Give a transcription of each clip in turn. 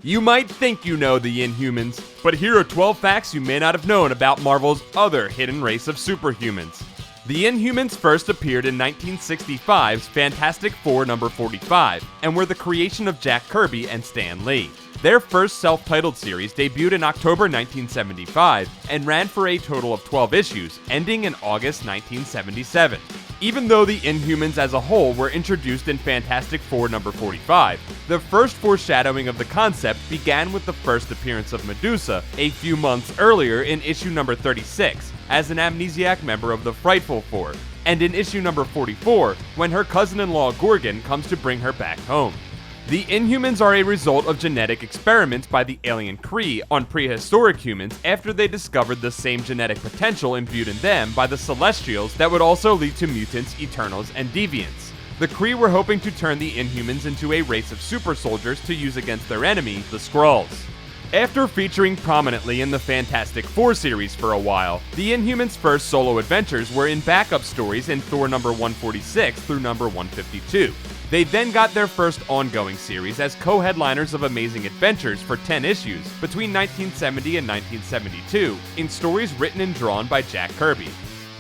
You might think you know the Inhumans, but here are 12 facts you may not have known about Marvel's other hidden race of superhumans. The Inhumans first appeared in 1965's Fantastic Four number 45, and were the creation of Jack Kirby and Stan Lee. Their first self-titled series debuted in October 1975, and ran for a total of 12 issues, ending in August 1977. Even though the Inhumans as a whole were introduced in Fantastic Four number 45, the first foreshadowing of the concept began with the first appearance of Medusa a few months earlier in issue number 36, as an amnesiac member of the Frightful Four, and in issue number 44, when her cousin-in-law Gorgon comes to bring her back home. The Inhumans are a result of genetic experiments by the alien Kree on prehistoric humans after they discovered the same genetic potential imbued in them by the Celestials that would also lead to mutants, Eternals, and Deviants. The Kree were hoping to turn the Inhumans into a race of super soldiers to use against their enemy, the Skrulls. After featuring prominently in the Fantastic Four series for a while, the Inhumans' first solo adventures were in backup stories in Thor number 146 through number 152. They then got their first ongoing series as co-headliners of Amazing Adventures for 10 issues between 1970 and 1972 in stories written and drawn by Jack Kirby.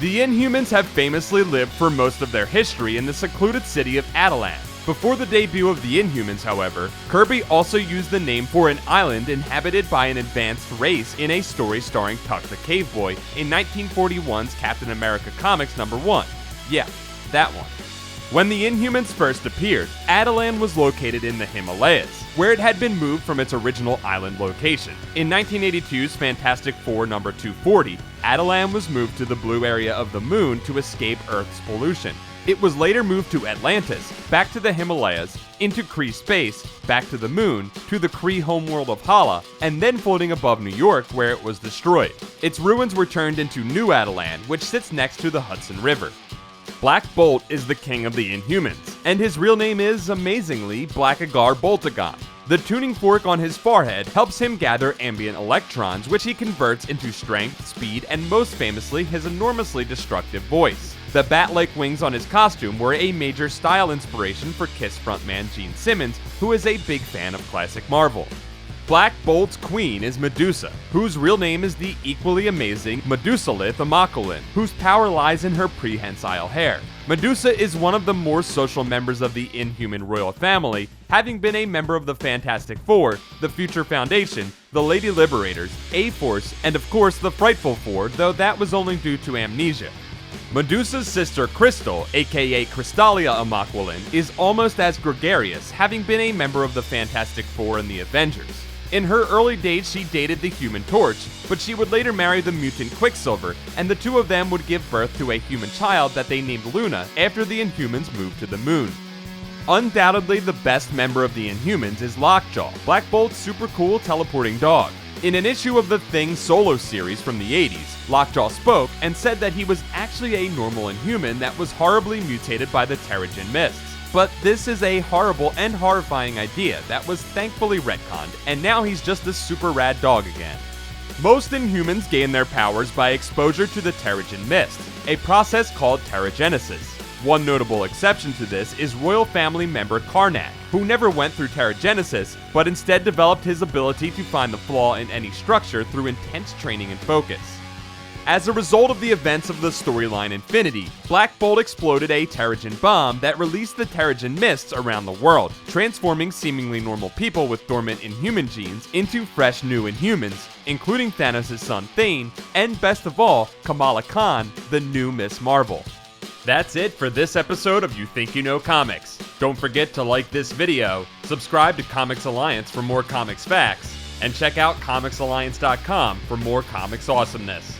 The Inhumans have famously lived for most of their history in the secluded city of Attilan. Before the debut of the Inhumans, however, Kirby also used the name for an island inhabited by an advanced race in a story starring Tuck the Cave Boy in 1941's Captain America Comics number 1. Yeah, that one. When the Inhumans first appeared, Attilan was located in the Himalayas, where it had been moved from its original island location. In 1982's Fantastic Four number 240, Attilan was moved to the blue area of the moon to escape Earth's pollution. It was later moved to Atlantis, back to the Himalayas, into Kree space, back to the moon, to the Kree homeworld of Hala, and then floating above New York where it was destroyed. Its ruins were turned into New Attilan, which sits next to the Hudson River. Black Bolt is the king of the Inhumans, and his real name is, amazingly, Blackagar Boltagon. The tuning fork on his forehead helps him gather ambient electrons, which he converts into strength, speed, and most famously, his enormously destructive voice. The bat-like wings on his costume were a major style inspiration for Kiss frontman Gene Simmons, who is a big fan of classic Marvel. Black Bolt's queen is Medusa, whose real name is the equally amazing Medusalith Amakulin, whose power lies in her prehensile hair. Medusa is one of the more social members of the Inhuman royal family, having been a member of the Fantastic Four, the Future Foundation, the Lady Liberators, A-Force, and of course the Frightful Four, though that was only due to amnesia. Medusa's sister Crystal, aka Crystalia Amakulin, is almost as gregarious, having been a member of the Fantastic Four and the Avengers. In her early days, she dated the Human Torch, but she would later marry the mutant Quicksilver, and the two of them would give birth to a human child that they named Luna after the Inhumans moved to the moon. Undoubtedly, the best member of the Inhumans is Lockjaw, Black Bolt's super cool teleporting dog. In an issue of the Thing solo series from the 80s, Lockjaw spoke and said that he was actually a normal Inhuman that was horribly mutated by the Terrigen Mists. But this is a horrible and horrifying idea that was thankfully retconned, and now he's just a super rad dog again. Most Inhumans gain their powers by exposure to the Terrigen Mist, a process called Terrigenesis. One notable exception to this is royal family member Karnak, who never went through Terrigenesis, but instead developed his ability to find the flaw in any structure through intense training and focus. As a result of the events of the storyline Infinity, Black Bolt exploded a Terrigen bomb that released the Terrigen Mists around the world, transforming seemingly normal people with dormant Inhuman genes into fresh new Inhumans, including Thanos' son Thane, and best of all, Kamala Khan, the new Miss Marvel. That's it for this episode of You Think You Know Comics. Don't forget to like this video, subscribe to Comics Alliance for more comics facts, and check out comicsalliance.com for more comics awesomeness.